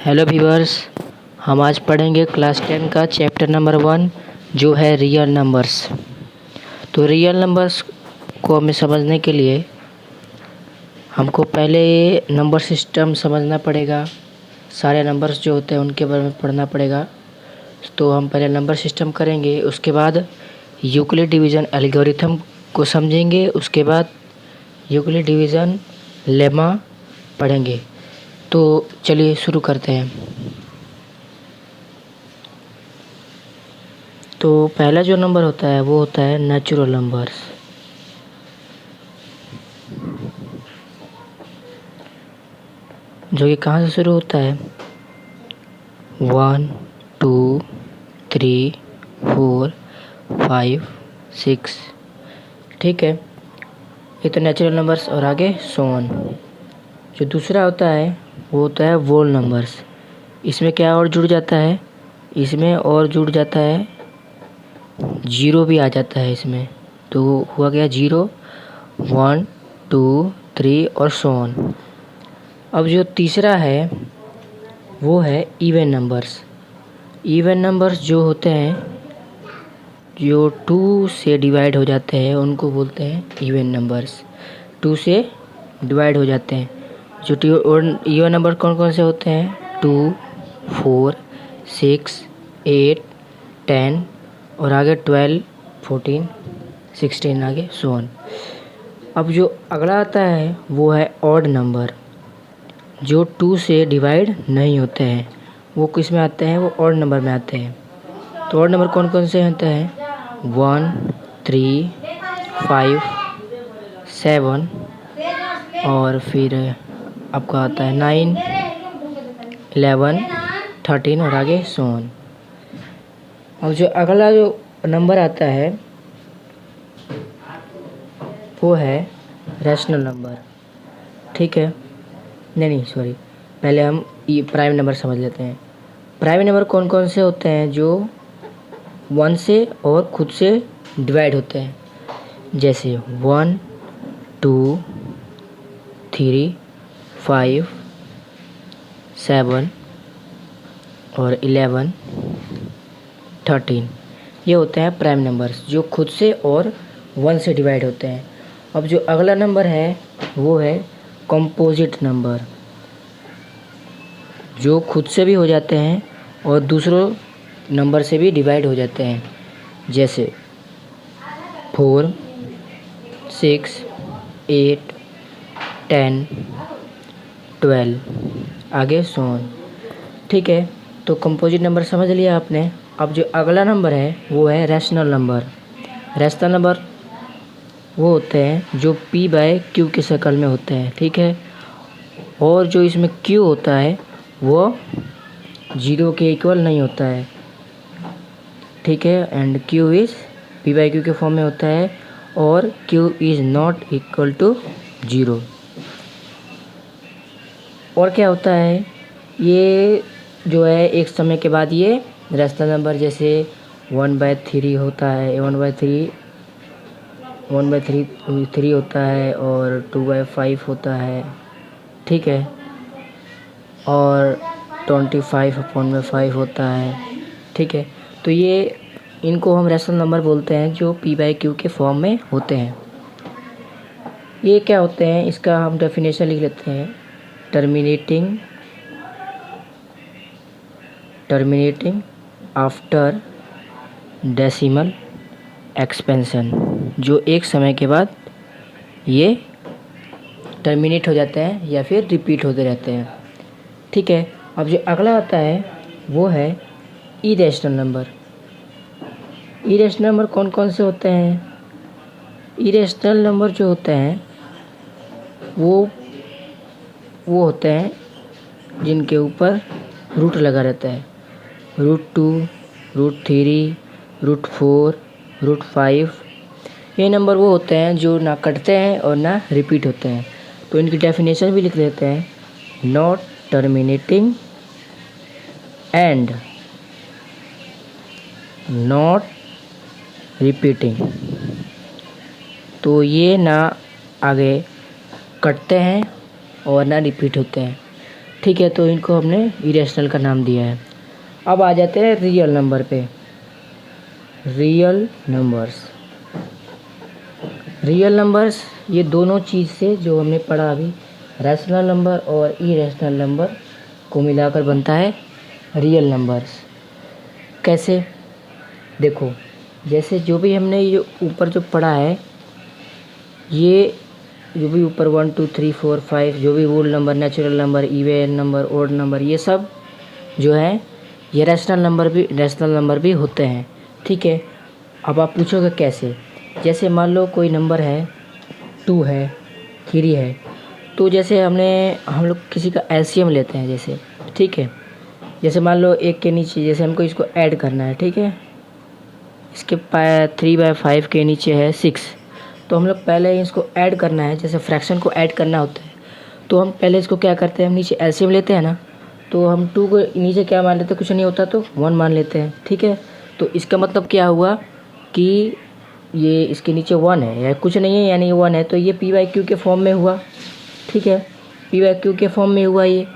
Hello viewers, हम आज पढ़ेंगे क्लास 10 का चैप्टर नंबर 1 जो है रियल नंबर्स। तो रियल नंबर्स को हमें समझने के लिए हमको पहले नंबर सिस्टम समझना पड़ेगा। सारे नंबर्स जो होते हैं उनके बारे में पढ़ना पड़ेगा। तो हम पहले नंबर सिस्टम करेंगे, उसके बाद यूक्लिड डिवीज़न एल्गोरिथम को समझेंगे, उसके बाद यूक्लिड डिवीज़न लेमा पढ़ेंगे। तो चलिए शुरू करते हैं। तो पहला जो नंबर होता है वो होता है नेचुरल नंबर्स। जो कि कहाँ से शुरू होता है 1 2 3 4 5 6। ठीक है, ये तो नेचुरल नंबर्स। और आगे सोन। जो दूसरा होता है वो होता है वोल नंबर्स। इसमें क्या और जुड़ जाता है, इसमें और जुड़ जाता है जीरो भी आ जाता है इसमें। तो हुआ गया 0 1 2 3 और सोन। अब जो तीसरा है वो है इवन नंबर्स। इवन नंबर्स जो होते हैं, जो 2 से डिवाइड हो जाते हैं उनको बोलते हैं इवन नंबर्स। 2 से डिवाइड हो जाते हैं। जो इवन नंबर कौन कौन से होते हैं 2 4 6 8 10 और आगे 12 14 16 आगे सोन। अब जो अगला आता है वो है ऑड नंबर, जो 2 से डिवाइड नहीं होते हैं। वो किस में आते हैं, वो ऑड नंबर में आते हैं। तो ऑड नंबर कौन कौन से होते हैं 1 3 5 7 और फिर आपका आता है 9 11 13 और आगे सोन। अब जो अगला जो नंबर आता है वो है रैशनल नंबर। ठीक है, नहीं सॉरी, पहले हम ये प्राइम नंबर समझ लेते हैं। प्राइम नंबर कौन कौन से होते हैं, जो 1 से और खुद से डिवाइड होते हैं। जैसे 1 2 3 5 7 और 11 13, ये होते हैं प्राइम नंबर्स जो खुद से और 1 से डिवाइड होते हैं। अब जो अगला नंबर है वो है कंपोजिट नंबर, जो खुद से भी हो जाते हैं और दूसरों नंबर से भी डिवाइड हो जाते हैं। जैसे 4 6 8 10 12 आगे सोन। ठीक है, तो कंपोजिट नंबर समझ लिया आपने। अब जो अगला नंबर है वो है रैशनल नंबर। रैशनल नंबर वो होते हैं जो p/q की शक्ल में होते हैं। ठीक है, और जो इसमें q होता है वो 0 के इक्वल नहीं होता है। ठीक है, एंड q इज़ p/q के फॉर्म में होता है और q is not equal to 0। और क्या होता है, ये जो है एक समय के बाद ये रैशनल नंबर जैसे 1/3 होता है, 1/3 होता है और 2/5 होता है। ठीक है, और 25/5 होता है। ठीक है, तो ये इनको हम रैशनल नंबर बोलते हैं जो p/q के फॉर्म में होते हैं। ये क्या होते हैं, इसका हम डेफिनेशन लिख लेते हैं। टर्मिनेटिंग आफ्टर डेसिमल एक्सपेंशन, जो एक समय के बाद ये टर्मिनेट हो जाते हैं या फिर रिपीट होते रहते हैं। ठीक है, अब जो अगला आता है वो है इरेशनल नंबर। इरेशनल नंबर कौन कौन से होते हैं, इरेशनल नंबर जो होते हैं वो होते हैं जिनके ऊपर रूट लगा रहता है। √2 √3 √4 √5, ये नंबर वो होते हैं जो ना कटते हैं और ना रिपीट होते हैं। तो इनकी डेफिनेशन भी लिख देते हैं। Not terminating and not repeating. तो ये ना आगे कटते हैं और ना रिपीट होते हैं। ठीक है, तो इनको हमने इरेशनल का नाम दिया है। अब आ जाते हैं रियल नंबर पे। रियल नंबर्स ये दोनों चीज़ से जो हमने पढ़ा अभी, रैशनल नंबर और इरेशनल नंबर को मिलाकर बनता है रियल नंबर्स। कैसे? देखो, जैसे जो भी हमने ये ऊपर जो पढ़ा है, ये जो भी ऊपर 1 2 3 4 5 जो भी whole number, natural number, even number, odd number, ये सब जो है ये रैशनल नंबर भी होते हैं। ठीक है, अब आप पूछोगे कैसे? जैसे मान लो कोई नंबर है 2 है, 3 है, तो जैसे हम लोग किसी का एलसीएम लेते हैं जैसे, ठीक है। जैसे मान लो एक के नीचे जैसे हमको इसको ऐड करना है, ठीक है, इसके 3/5 के नीचे है 6, तो हम लोग पहले इसको ऐड करना है, जैसे फ्रैक्शन को ऐड करना होता है तो हम पहले इसको क्या करते हैं, हम नीचे एलसीएम लेते हैं ना, तो हम 2 को नीचे क्या मान लेते हैं, कुछ नहीं होता तो 1 मान लेते हैं। ठीक है, तो इसका मतलब क्या हुआ कि ये इसके नीचे 1 है या कुछ नहीं है यानी 1 है, तो ये p/q के फॉर्म में हुआ। ठीक है, p/q के फॉर्म में हुआ ये,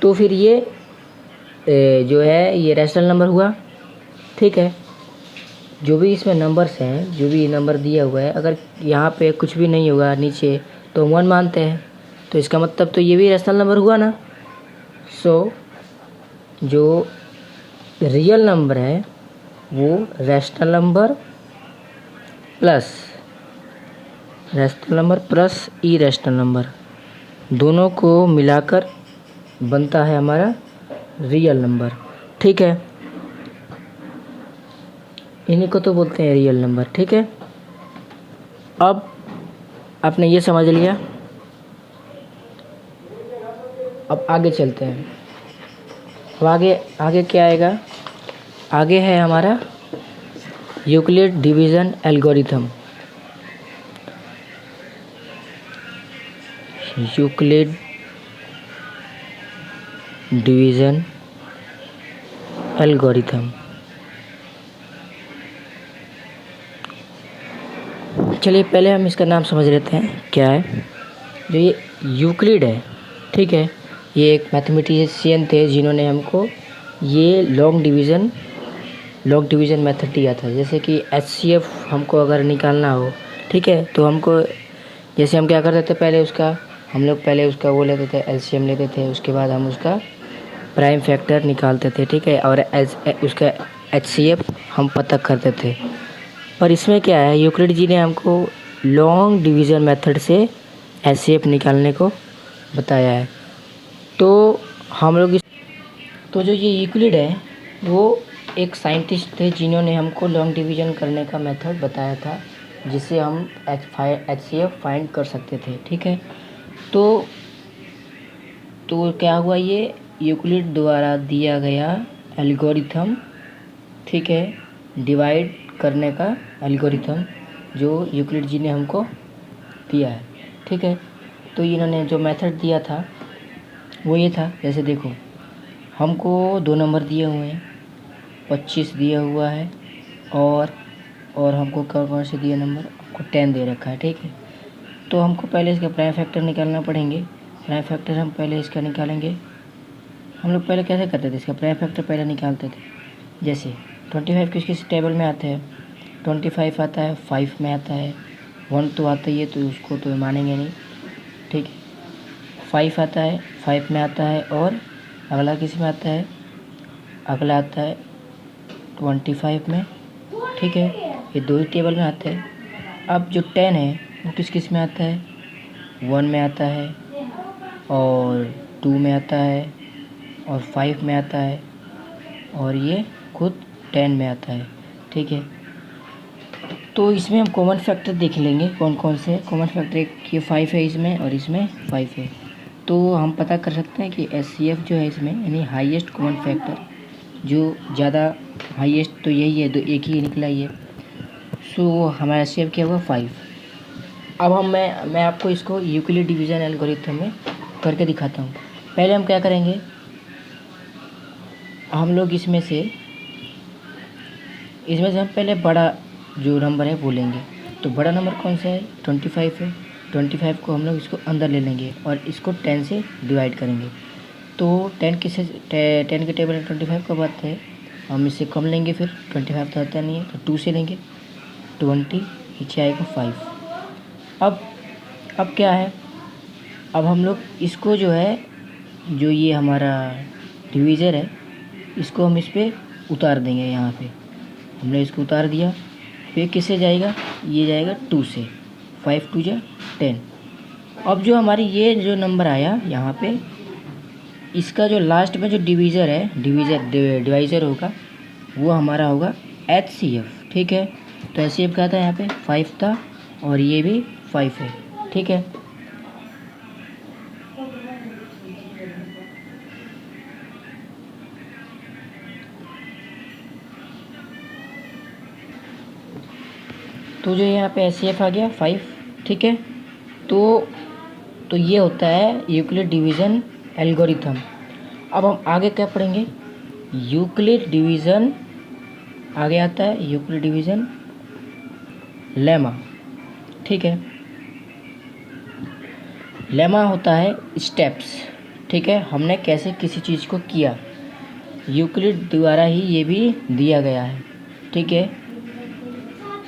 तो फिर ये जो है ये रैशनल नंबर हुआ। ठीक है, जो भी इसमें नंबर्स हैं, जो भी नंबर दिया हुआ है, अगर यहाँ पे कुछ भी नहीं होगा नीचे तो 1 मानते हैं, तो इसका मतलब तो ये भी रैशनल नंबर हुआ ना। सो जो रियल नंबर है वो rational number plus irrational number दोनों को मिलाकर बनता है हमारा रियल नंबर। ठीक है, इन्हीं को तो बोलते हैं रियल नंबर। ठीक है, अब आपने ये समझ लिया, अब आगे चलते हैं। अब आगे क्या आएगा? आगे है हमारा Euclid division algorithm. Euclid division algorithm, चलिए पहले हम इसका नाम समझ लेते हैं क्या है। जो ये यूक्लिड है, ठीक है, ये एक मैथमेटिशियन थे जिन्होंने हमको ये लॉन्ग डिवीज़न मेथड दिया था। जैसे कि HCF हमको अगर निकालना हो, ठीक है, तो हमको जैसे हम क्या करते थे, हम लोग पहले उसका वो लेते थे, एलसीएम लेते थे, उसके बाद हम उसका प्राइम फैक्टर निकालते थे। ठीक है, और उसका HCF हम पता करते थे। पर इसमें क्या है, यूक्लिड जी ने हमको लॉन्ग डिवीज़न मेथड से HCF निकालने को बताया है। तो हम लोग तो जो ये यूक्लिड है वो एक साइंटिस्ट थे जिन्होंने हमको लॉन्ग डिवीज़न करने का मेथड बताया था, जिससे हम HCF फाइंड कर सकते थे। ठीक है, तो क्या हुआ, ये यूक्लिड द्वारा दिया गया एल्गोरिथम, ठीक है, डिवाइड करने का एल्गोरिथम जो यूक्लिड जी ने हमको दिया है। ठीक है, तो इन्होंने जो मेथड दिया था वो ये था, जैसे देखो हमको 2 नंबर दिए हुए हैं, 25 दिया हुआ है और हमको कौन से दिए नंबर, हमको 10 दे रखा है। ठीक है, तो हमको पहले इसका प्राइम फैक्टर निकालना पड़ेंगे। प्राइम फैक्टर हम पहले इसका निकालेंगे। हम लोग पहले कैसे करते थे, इसका प्राइम फैक्टर पहले निकालते थे। जैसे 25 किस टेबल में आते हैं, 25 आता है, 5 में आता है, 1 तो आता ही है तो उसको तो मानेंगे नहीं। ठीक है, 5 आता है, 5 में आता है, और अगला किस में आता है, अगला आता है 25 में। ठीक है, ये 2 ही टेबल में आते हैं। अब जो 10 है वो किस में आता है, 1 में आता है, और 2 में आता है, और 5 में आता है, और ये खुद 10 में आता है। ठीक है, तो इसमें हम कॉमन फैक्टर देख लेंगे कौन कौन से कॉमन फैक्टर। एक ये 5 है इसमें और इसमें 5 है, तो हम पता कर सकते हैं कि HCF जो है इसमें यानी हाईएस्ट कॉमन फैक्टर, जो ज़्यादा हाईएस्ट तो यही है, एक ही निकला ये। सो हमारा HCF क्या हुआ, 5। अब मैं आपको इसको यूक्लिड डिवीज़न एल्गोरिथम में करके दिखाता हूँ। पहले हम क्या करेंगे, हम लोग इसमें से हम पहले बड़ा जो नंबर है वो लेंगे। तो बड़ा नंबर कौन सा है, 25 है। 25 को हम लोग इसको अंदर ले लेंगे और इसको 10 से डिवाइड करेंगे। तो 10 के टेबल में 25 कब आते हैं, हम इससे कम लेंगे, फिर 25 तो आता नहीं है तो 2 से लेंगे, 20 नीचे आएगा 5। अब क्या है, अब हम लोग इसको जो है, जो ये हमारा डिवीज़र है, इसको हम इस पर उतार देंगे। यहाँ पे हमने इसको उतार दिया, फिर किससे जाएगा, ये जाएगा 2 से, 5 2 जा 10। अब जो हमारी ये जो नंबर आया यहाँ पे, इसका जो लास्ट में जो डिवाइज़र होगा वो हमारा होगा HCF। ठीक है, तो HCF क्या था, यहाँ पे 5 था और ये भी 5 है। ठीक है, तो जो यहाँ पे HCF आ गया 5। ठीक है, तो ये होता है यूक्लिड डिवीज़न एल्गोरिथम। अब हम आगे क्या पढ़ेंगे, यूक्लिड डिवीज़न, आगे आता है यूक्लिड डिवीज़न लेमा। ठीक है, लेमा होता है स्टेप्स। ठीक है, हमने कैसे किसी चीज़ को किया, यूक्लिड द्वारा ही ये भी दिया गया है। ठीक है,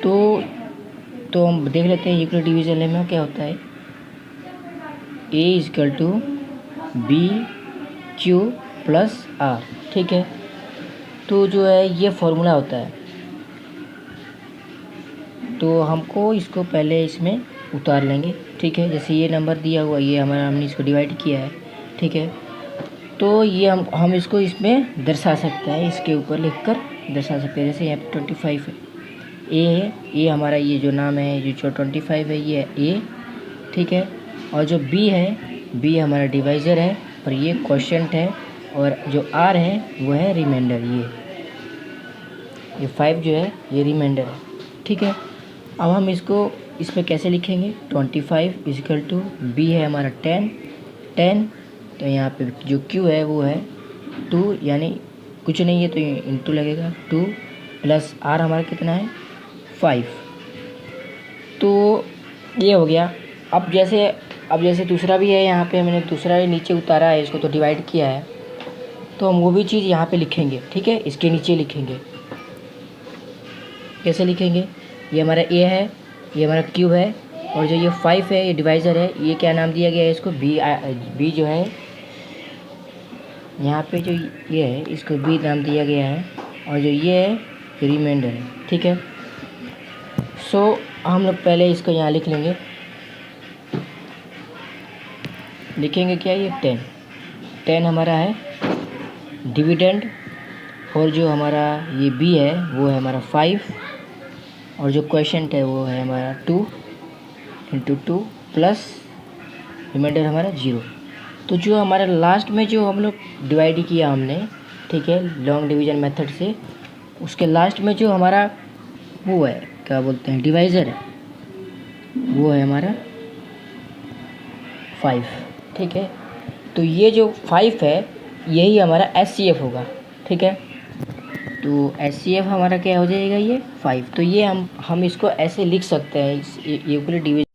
तो हम देख लेते हैं यूक्लिड डिवीज़न लेमा क्या होता है। A = BQ+R। ठीक है, तो जो है ये फॉर्मूला होता है, तो हमको इसको पहले इसमें उतार लेंगे। ठीक है, जैसे ये नंबर दिया हुआ, ये हमारा, हमने इसको डिवाइड किया है। ठीक है, तो ये हम इसको इसमें दर्शा सकते हैं, इसके ऊपर लिखकर दर्शा सकते हैं। जैसे यहाँ पे 25 है, A है, A हमारा ये जो नाम है, जो 25 है, ये है A। ठीक है, और जो B है, B हमारा डिवाइज़र है और ये क्वोशिएंट है, और जो R है वो है रिमाइंडर। ये 5 जो है ये रिमाइंडर है। ठीक है, अब हम इसको इसमें कैसे लिखेंगे, 25 = B है हमारा 10, तो यहाँ पे जो Q है वो है 2, यानी कुछ नहीं है तो इंटू लगेगा 2 प्लस R हमारा कितना है 5। तो ये हो गया। अब जैसे दूसरा भी है, यहाँ पे मैंने दूसरा नीचे उतारा है, इसको तो डिवाइड किया है, तो हम वो भी चीज़ यहाँ पे लिखेंगे। ठीक है, इसके नीचे लिखेंगे। कैसे लिखेंगे, ये हमारा A है, ये हमारा Q है, और जो ये 5 है ये डिवाइज़र है, ये क्या नाम दिया गया है इसको, B जो है यहाँ पे जो ये है इसको B नाम दिया गया है, और जो ये है रिमाइंडर है। ठीक है, सो हम लोग पहले इसको यहाँ लिख लेंगे, लिखेंगे क्या, ये 10 हमारा है डिविडेंड, और जो हमारा ये B है वो है हमारा 5, और जो क्वोशिएंट है वो है हमारा 2 × 2 प्लस रिमाइंडर हमारा 0। तो जो हमारा लास्ट में जो हम लोग डिवाइड किया हमने, ठीक है, लॉन्ग डिवीज़न मेथड से, उसके लास्ट में जो हमारा वो है, क्या बोलते हैं, डिवाइज़र है, वो है हमारा 5। ठीक है, तो ये जो 5 है यही हमारा HCF होगा। ठीक है, तो HCF हमारा क्या हो जाएगा, ये 5। तो ये हम इसको ऐसे लिख सकते हैं, यूक्लिड डिवीज़न